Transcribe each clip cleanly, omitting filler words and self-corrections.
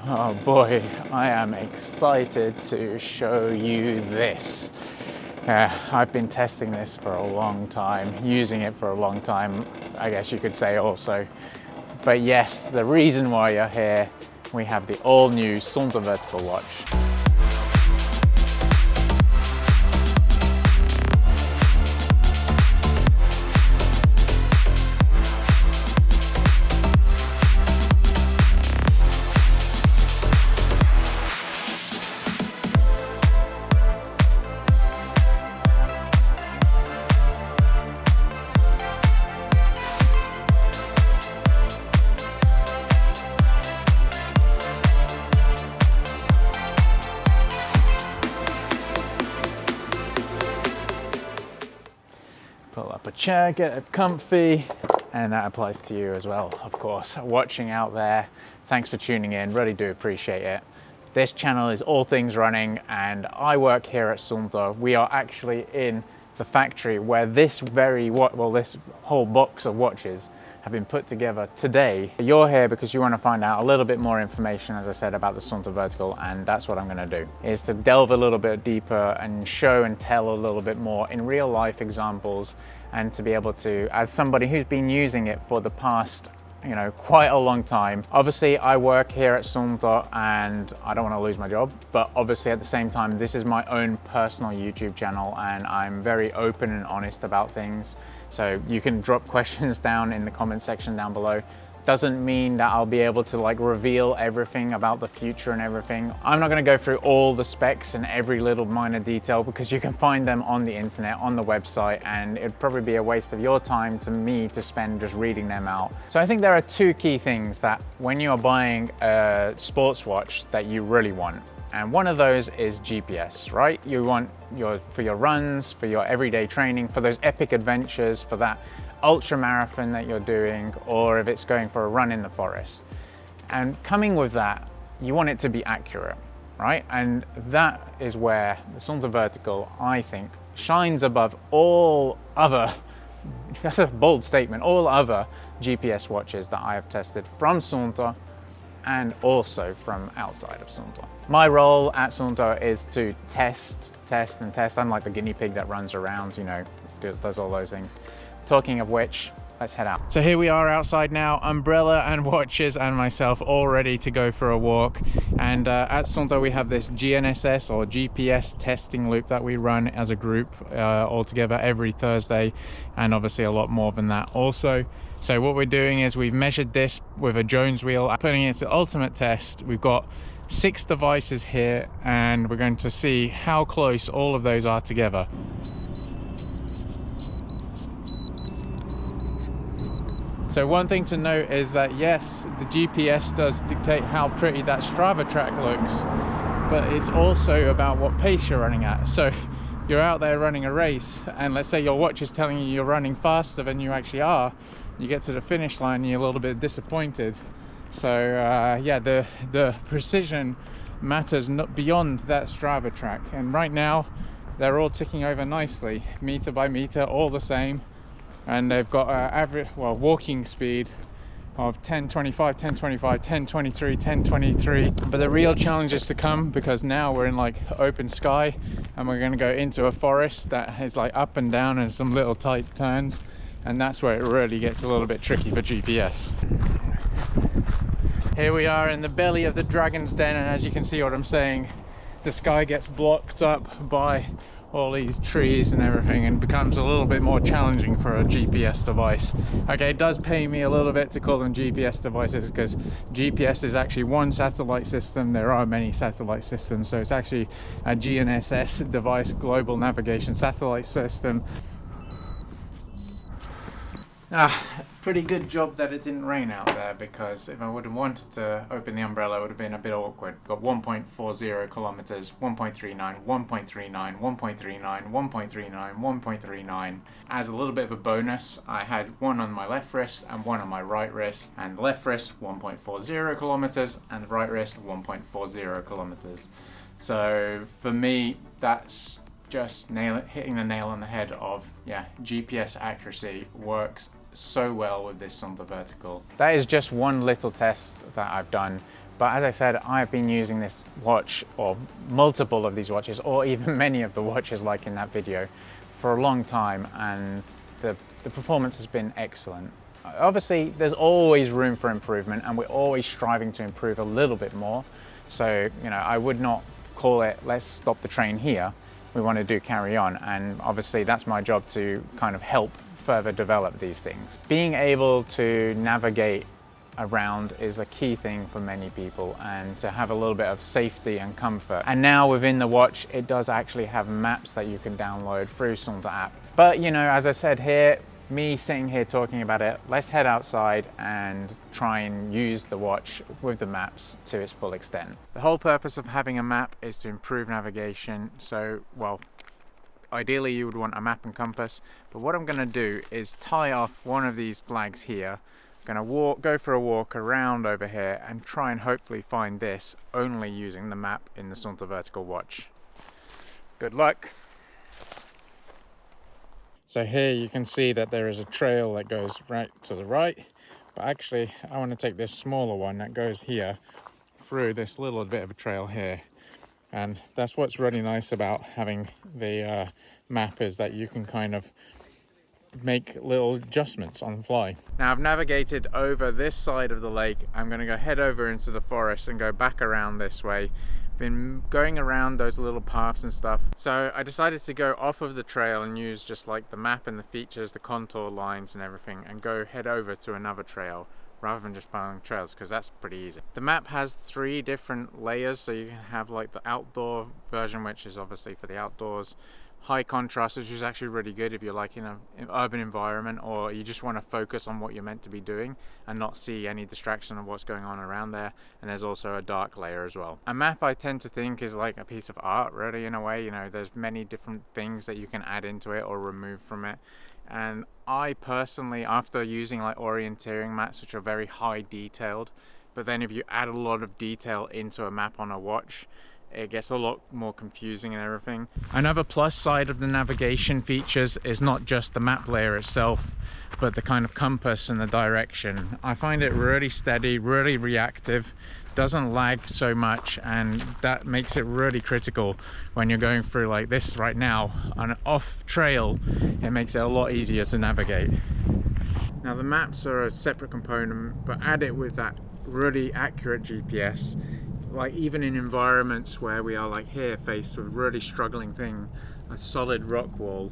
Oh boy, I am excited to show you this. I've been testing this for a long time, using it for a long time, I guess you could say also. But yes, the reason why you're here, we have the all-new SUUNTO Vertical watch. Pull up a chair, get it comfy, and that applies to you as well, of course. Watching out there, thanks for tuning in, really do appreciate it. This channel is all things running, and I work here at SUUNTO. We are actually in the factory where this this whole box of watches have been put together today. You're here because you want to find out a little bit more information, as I said, about the SUUNTO Vertical, and that's what I'm going to do, is to delve a little bit deeper and show and tell a little bit more in real life examples, and to be able to, as somebody who's been using it for the past, quite a long time. Obviously, I work here at SUUNTO and I don't want to lose my job, but obviously at the same time, this is my own personal YouTube channel and I'm very open and honest about things. So you can drop questions down in the comment section down below. Doesn't mean that I'll be able to reveal everything about the future and everything. I'm not going to go through all the specs and every little minor detail because you can find them on the internet, on the website, and it'd probably be a waste of your time to me to spend just reading them out. So I think there are two key things that when you are buying a sports watch that you really want. And one of those is GPS, right? You want for your runs, for your everyday training, for those epic adventures, for that ultra marathon that you're doing, or if it's going for a run in the forest. And coming with that, you want it to be accurate, right? And that is where the SUUNTO Vertical, I think, shines above all other, that's a bold statement, all other GPS watches that I have tested from SUUNTO and also from outside of SUUNTO. My role at SUUNTO is to test and test. I'm like the guinea pig that runs around, does all those things. Talking of which, let's head out. So here we are outside now, umbrella and watches and myself all ready to go for a walk. And at SUUNTO we have this GNSS or GPS testing loop that we run as a group all together every Thursday, and obviously a lot more than that also. So what we're doing is we've measured this with a Jones wheel, putting it to ultimate test. We've got 6 devices here and we're going to see how close all of those are together. So one thing to note is that yes, the GPS does dictate how pretty that Strava track looks, but it's also about what pace you're running at. So you're out there running a race and let's say your watch is telling you you're running faster than you actually are. You get to the finish line and you're a little bit disappointed. So yeah, the precision matters not beyond that Strava track. And right now they're all ticking over nicely, meter by meter, all the same. And they've got average, walking speed of 1025, 1025, 1023, 1023. But the real challenge is to come, because now we're in open sky and we're going to go into a forest that is up and down and some little tight turns, and that's where it really gets a little bit tricky for GPS. Here we are in the belly of the dragon's den, and as you can see what I'm saying, the sky gets blocked up by all these trees and everything and becomes a little bit more challenging for a GPS device. Okay, it does pay me a little bit to call them GPS devices because GPS is actually one satellite system. There are many satellite systems, so it's actually a GNSS device, global navigation satellite system. Pretty good job that it didn't rain out there, because if I would have wanted to open the umbrella it would have been a bit awkward. Got 1.40 kilometers, 1.39, 1.39, 1.39, 1.39, 1.39. As a little bit of a bonus, I had one on my left wrist and one on my right wrist, and the left wrist 1.40 kilometers and the right wrist 1.40 kilometers. So for me, that's just hitting the nail on the head of, yeah, GPS accuracy works so well with this SUUNTO Vertical. That is just one little test that I've done But as I said, I've been using this watch, or multiple of these watches, or even many of the watches like in that video, for a long time, and the performance has been excellent. Obviously, there's always room for improvement, and we're always striving to improve a little bit more. So, you know, I would not call it, let's stop the train here. We want to do carry on, and obviously that's my job to kind of help further develop these things. Being able to navigate around is a key thing for many people, and to have a little bit of safety and comfort. And now within the watch, it does actually have maps that you can download through SUUNTO app. But you know, as I said here, me sitting here talking about it, let's head outside and try and use the watch with the maps to its full extent. The whole purpose of having a map is to improve navigation. So, well, ideally you would want a map and compass, but what I'm going to do is tie off one of these flags here. I'm going to go for a walk around over here and try and hopefully find this only using the map in the SUUNTO Vertical watch. Good luck! So here you can see that there is a trail that goes right to the right, but actually I want to take this smaller one that goes here through this little bit of a trail here. And that's what's really nice about having the map, is that you can kind of make little adjustments on the fly. Now I've navigated over this side of the lake. I'm going to head over into the forest and go back around this way. Been going around those little paths and stuff, so I decided to go off of the trail and use just like the map and the features, the contour lines and everything, and go head over to another trail rather than just following trails, because that's pretty easy. The map has 3 different layers, so you can have like the outdoor version, which is obviously for the outdoors, high contrast, which is actually really good if you're like in an urban environment, or you just want to focus on what you're meant to be doing and not see any distraction of what's going on around there. And there's also a dark layer as well. A map, I tend to think, is like a piece of art, really, in a way. You know, there's many different things that you can add into it or remove from it. And I personally, after using like orienteering maps, which are very high detailed, but then if you add a lot of detail into a map on a watch, it gets a lot more confusing and everything. Another plus side of the navigation features is not just the map layer itself, but the kind of compass and the direction. I find it really steady, really reactive, doesn't lag so much, and that makes it really critical when you're going through like this right now on an off trail. It makes it a lot easier to navigate. Now the maps are a separate component, but add it with that really accurate GPS, like even in environments where we are like here faced with really struggling thing, a solid rock wall,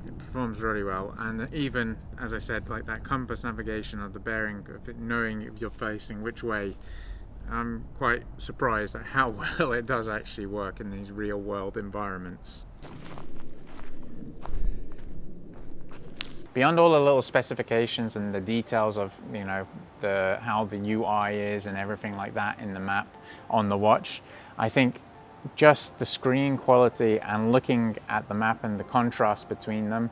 it performs really well. And even, as I said, like that compass navigation of the bearing of it, knowing if you're facing which way, I'm quite surprised at how well it does actually work in these real world environments. Beyond all the little specifications and the details of, you know, how the UI is and everything like that in the map on the watch, I think just the screen quality and looking at the map and the contrast between them,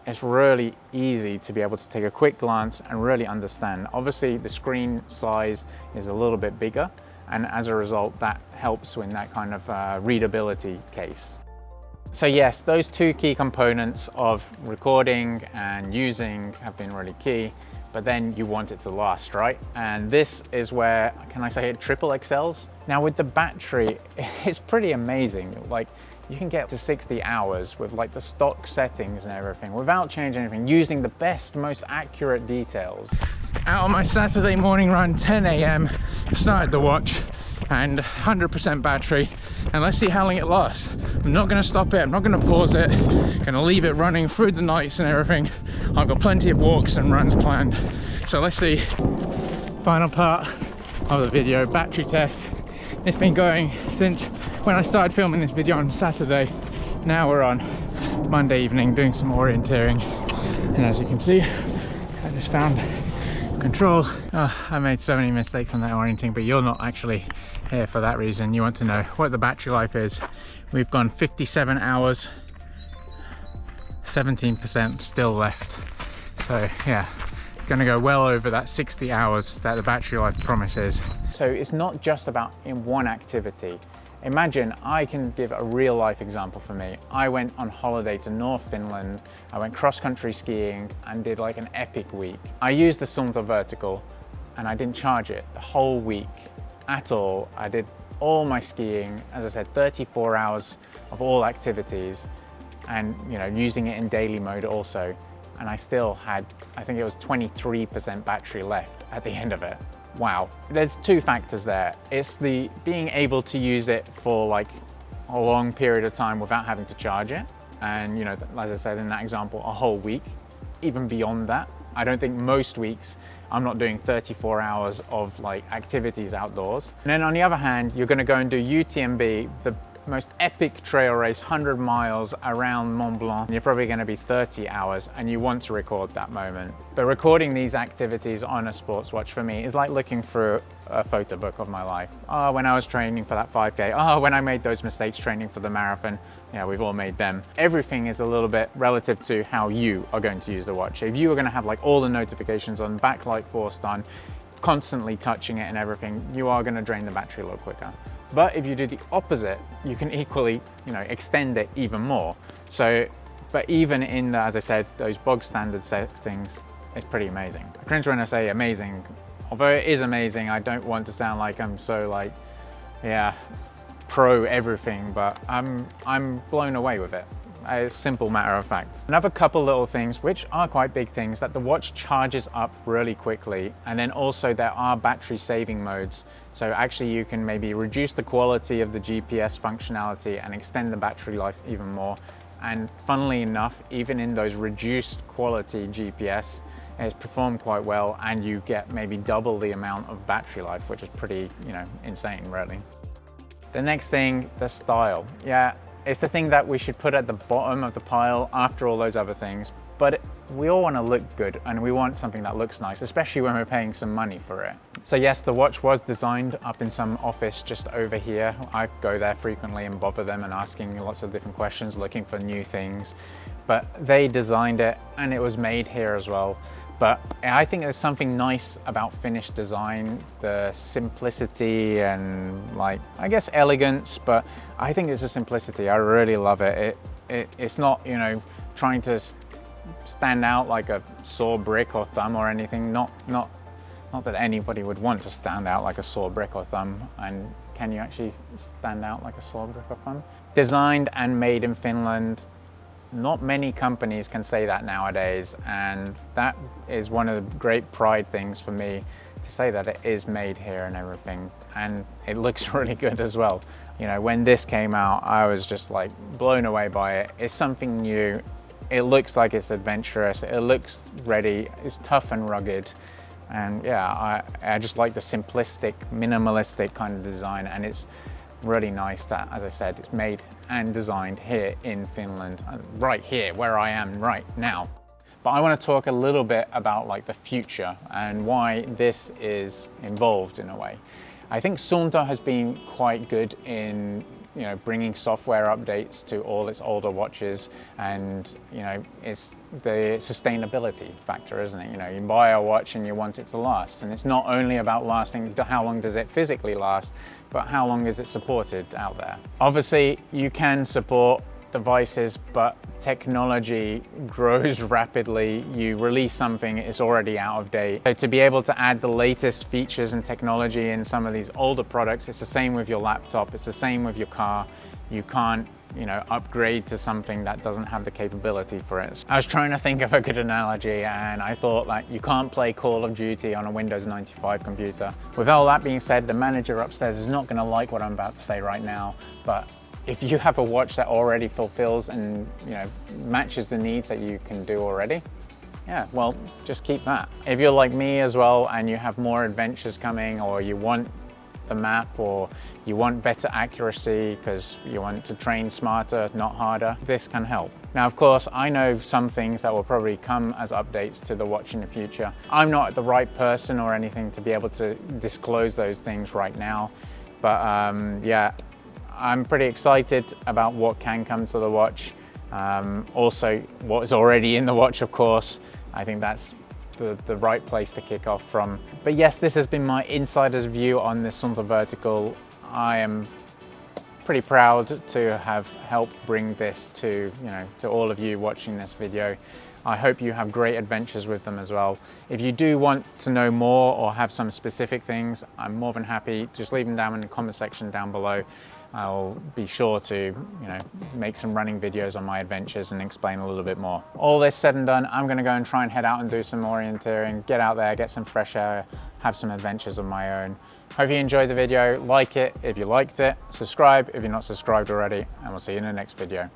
it's really easy to be able to take a quick glance and really understand. Obviously the screen size is a little bit bigger, and as a result that helps in that kind of readability case. So yes, those 2 key components of recording and using have been really key, but then you want it to last, right? And this is where, can I say it, triple excels? Now with the battery, it's pretty amazing. Like, you can get to 60 hours with like the stock settings and everything without changing anything, using the best, most accurate details. Out on my Saturday morning run, 10 AM, started the watch and 100% battery, and let's see how long it lasts. I'm not going to stop it, I'm not going to pause it, I'm going to leave it running through the nights and everything. I've got plenty of walks and runs planned. So let's see, final part of the video, battery test. It's been going since when I started filming this video on Saturday. Now we're on Monday evening doing some orienteering, and as you can see, I just found control. Oh, I made so many mistakes on that orienting, but you're not actually here for that reason. You want to know what the battery life is. We've gone 57 hours, 17% still left. So yeah, gonna go well over that 60 hours that the battery life promises. So it's not just about in one activity. Imagine, I can give a real life example for me. I went on holiday to North Finland, I went cross-country skiing and did like an epic week. I used the SUUNTO Vertical and I didn't charge it the whole week. at all. I did all my skiing, as I said, 34 hours of all activities, and using it in daily mode also. And I still had, I think it was 23% battery left at the end of it. Wow. There's two factors there. It's the being able to use it for like a long period of time without having to charge it. And as I said in that example, a whole week. Even beyond that, I don't think most weeks I'm not doing 34 hours of like activities outdoors. And then on the other hand, you're gonna go and do UTMB, the most epic trail race, 100 miles around Mont Blanc. You're probably gonna be 30 hours and you want to record that moment. But recording these activities on a sports watch for me is like looking through a photo book of my life. Oh, when I was training for that 5K. Oh, when I made those mistakes training for the marathon. Yeah, we've all made them. Everything is a little bit relative to how you are going to use the watch. If you are gonna have like all the notifications on, backlight forced on, constantly touching it and everything, you are gonna drain the battery a little quicker. But if you do the opposite, you can equally, extend it even more. So, but even in, as I said, those bog standard settings, it's pretty amazing. I cringe when I say amazing. Although it is amazing, I don't want to sound like I'm so like, yeah, pro everything, but I'm blown away with it. A simple matter of fact. Another couple little things, which are quite big things, that the watch charges up really quickly, and then also there are battery saving modes. So actually you can maybe reduce the quality of the GPS functionality and extend the battery life even more. And funnily enough, even in those reduced quality GPS, it's performed quite well, and you get maybe double the amount of battery life, which is pretty, insane really. The next thing, the style. Yeah, it's the thing that we should put at the bottom of the pile after all those other things, but we all want to look good and we want something that looks nice, especially when we're paying some money for it. So yes, the watch was designed up in some office just over here. I go there frequently and bother them and asking lots of different questions, looking for new things, but they designed it and it was made here as well. But I think there's something nice about finished design, the simplicity and like, I guess elegance, but I think it's a simplicity. I really love it. It's not, trying to stand out like a sore brick or thumb or anything. Not that anybody would want to stand out like a sore brick or thumb. And can you actually stand out like a sore brick or thumb? Designed and made in Finland. Not many companies can say that nowadays, and that is one of the great pride things for me, to say that it is made here and everything, and it looks really good as well. When this came out, I was just like blown away by it. It's something new. It looks like it's adventurous. It looks ready. It's tough and rugged. And yeah, I just like the simplistic, minimalistic kind of design, and it's really nice that, as I said, it's made and designed here in Finland, right here where I am right now. But I want to talk a little bit about like the future and why this is involved in a way. I think Suunto has been quite good in bringing software updates to all its older watches, and it's the sustainability factor, isn't it? You buy a watch and you want it to last, and it's not only about lasting, how long does it physically last, but how long is it supported out there. Obviously you can support devices, but technology grows rapidly. You release something, it's already out of date. So to be able to add the latest features and technology in some of these older products, it's the same with your laptop, it's the same with your car. You can't upgrade to something that doesn't have the capability for it. I was trying to think of a good analogy, and I thought like you can't play Call of Duty on a Windows 95 computer. With all that being said, the manager upstairs is not going to like what I'm about to say right now, but if you have a watch that already fulfills and matches the needs that you can do already, yeah, well, just keep that. If you're like me as well and you have more adventures coming, or you want the map, or you want better accuracy because you want to train smarter, not harder, this can help. Now, of course, I know some things that will probably come as updates to the watch in the future. I'm not the right person or anything to be able to disclose those things right now, but yeah, I'm pretty excited about what can come to the watch. Also, what is already in the watch, of course. I think that's the right place to kick off from. But yes, this has been my insider's view on the SUUNTO Vertical. I am pretty proud to have helped bring this to, to all of you watching this video. I hope you have great adventures with them as well. If you do want to know more or have some specific things, I'm more than happy. Just leave them down in the comment section down below. I'll be sure to, make some running videos on my adventures and explain a little bit more. All this said and done, I'm gonna go and try and head out and do some orienteering, get out there, get some fresh air, have some adventures of my own. Hope you enjoyed the video. Like it if you liked it, subscribe if you're not subscribed already, and we'll see you in the next video.